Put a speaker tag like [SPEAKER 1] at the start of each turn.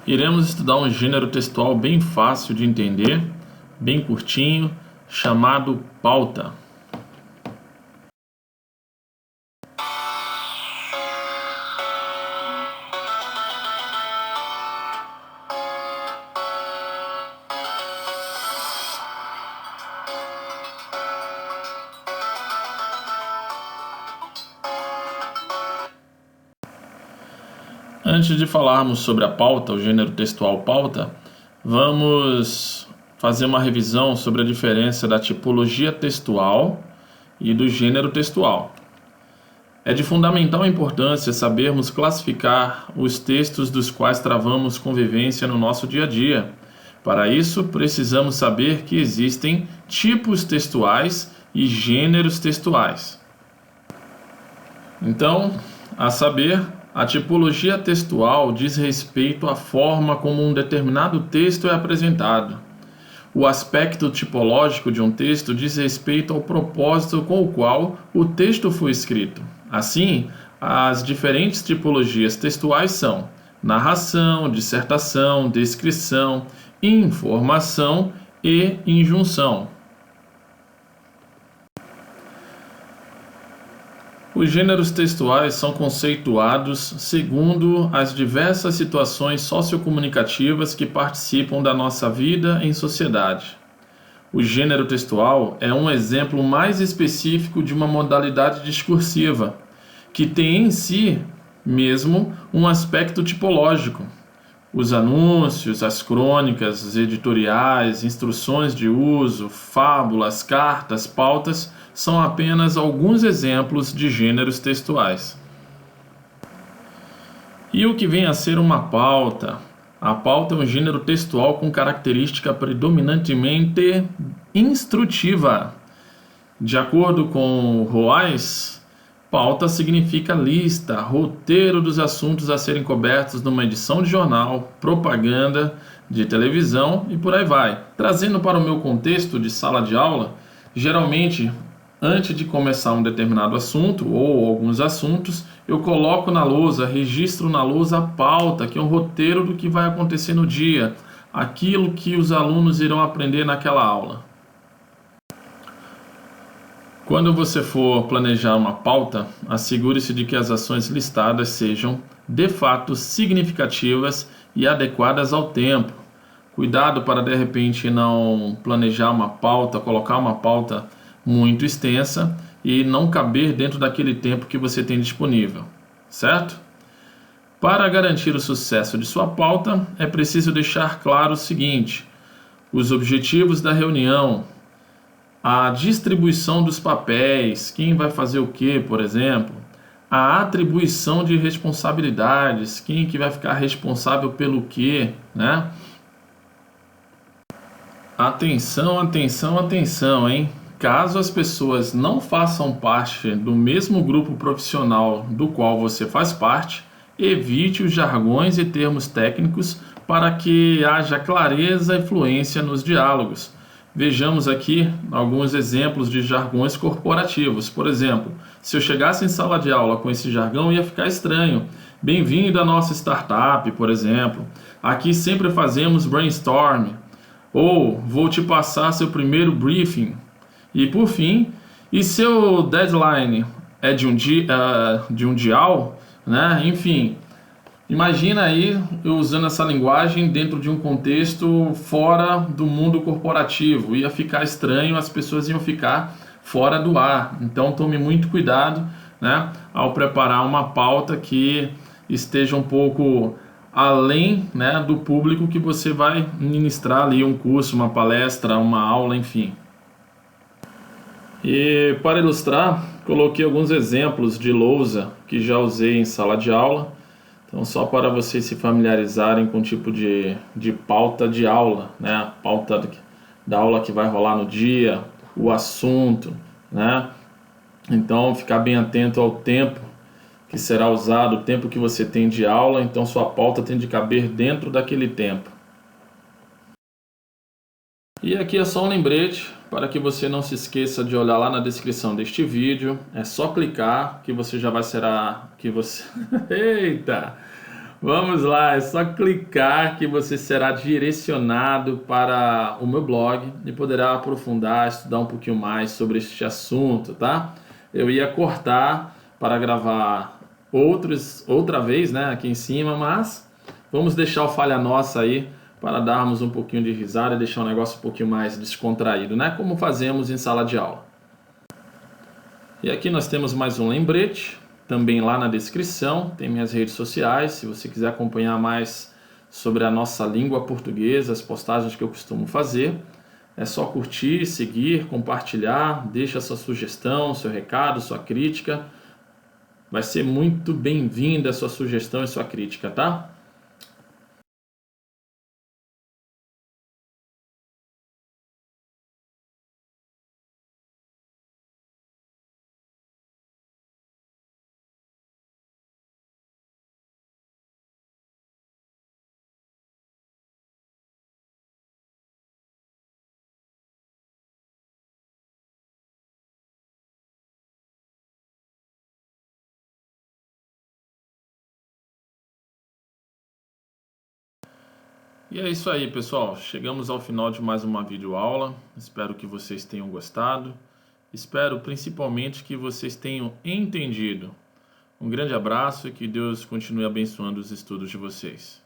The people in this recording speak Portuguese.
[SPEAKER 1] Iremos estudar um gênero textual bem fácil de entender, bem curtinho, chamado pauta. Antes de falarmos sobre a pauta, o gênero textual pauta, vamos fazer uma revisão sobre a diferença da tipologia textual e do gênero textual. É de fundamental importância sabermos classificar os textos dos quais travamos convivência no nosso dia a dia. Para isso, precisamos saber que existem tipos textuais e gêneros textuais. Então, a saber, a tipologia textual diz respeito à forma como um determinado texto é apresentado. O aspecto tipológico de um texto diz respeito ao propósito com o qual o texto foi escrito. Assim, as diferentes tipologias textuais são narração, dissertação, descrição, informação e injunção. Os gêneros textuais são conceituados segundo as diversas situações sociocomunicativas que participam da nossa vida em sociedade. O gênero textual é um exemplo mais específico de uma modalidade discursiva, que tem em si mesmo um aspecto tipológico. Os anúncios, as crônicas, os editoriais, instruções de uso, fábulas, cartas, pautas são apenas alguns exemplos de gêneros textuais. E o que vem a ser uma pauta? A pauta é um gênero textual com característica predominantemente instrutiva. De acordo com Roais, pauta significa lista, roteiro dos assuntos a serem cobertos numa edição de jornal, propaganda, de televisão e por aí vai. Trazendo para o meu contexto de sala de aula, geralmente, antes de começar um determinado assunto ou alguns assuntos, eu coloco na lousa, registro na lousa a pauta, que é um roteiro do que vai acontecer no dia, aquilo que os alunos irão aprender naquela aula. Quando você for planejar uma pauta, assegure-se de que as ações listadas sejam, de fato, significativas e adequadas ao tempo. Cuidado para, de repente, não planejar uma pauta, colocar uma pauta muito extensa e não caber dentro daquele tempo que você tem disponível, certo? Para garantir o sucesso de sua pauta, é preciso deixar claro o seguinte: os objetivos da reunião, a distribuição dos papéis, quem vai fazer o que, por exemplo, a atribuição de responsabilidades, quem que vai ficar responsável pelo que, né? Atenção, atenção, atenção, hein? Caso as pessoas não façam parte do mesmo grupo profissional do qual você faz parte, evite os jargões e termos técnicos para que haja clareza e fluência nos diálogos. Vejamos aqui alguns exemplos de jargões corporativos. Por exemplo, se eu chegasse em sala de aula com esse jargão, ia ficar estranho. Bem-vindo à nossa startup, por exemplo. Aqui sempre fazemos brainstorm. Ou vou te passar seu primeiro briefing. E por fim, e seu deadline é de um dial, né? Enfim, imagina aí eu usando essa linguagem dentro de um contexto fora do mundo corporativo. Ia ficar estranho, as pessoas iam ficar fora do ar. Então tome muito cuidado, né, ao preparar uma pauta que esteja um pouco além, né, do público que você vai ministrar ali um curso, uma palestra, uma aula, enfim. E para ilustrar, coloquei alguns exemplos de lousa que já usei em sala de aula. Então, só para vocês se familiarizarem com o tipo de pauta de aula, né? A pauta da aula que vai rolar no dia, o assunto, né? Então, ficar bem atento ao tempo que será usado, o tempo que você tem de aula. Então, sua pauta tem de caber dentro daquele tempo. E aqui é só um lembrete para que você não se esqueça de olhar lá na descrição deste vídeo. É só clicar que você já vai ser Eita! Vamos lá, é só clicar que você será direcionado para o meu blog e poderá aprofundar, estudar um pouquinho mais sobre este assunto, tá? Eu ia cortar para gravar outra vez, né, aqui em cima, mas vamos deixar o falha nossa aí para darmos um pouquinho de risada e deixar o negócio um pouquinho mais descontraído, né? Como fazemos em sala de aula. E aqui nós temos mais um lembrete, também lá na descrição, tem minhas redes sociais, se você quiser acompanhar mais sobre a nossa língua portuguesa, as postagens que eu costumo fazer, é só curtir, seguir, compartilhar, deixa sua sugestão, seu recado, sua crítica, vai ser muito bem-vinda a sua sugestão e sua crítica, tá? E é isso aí, pessoal. Chegamos ao final de mais uma videoaula. Espero que vocês tenham gostado. Espero principalmente que vocês tenham entendido. Um grande abraço e que Deus continue abençoando os estudos de vocês.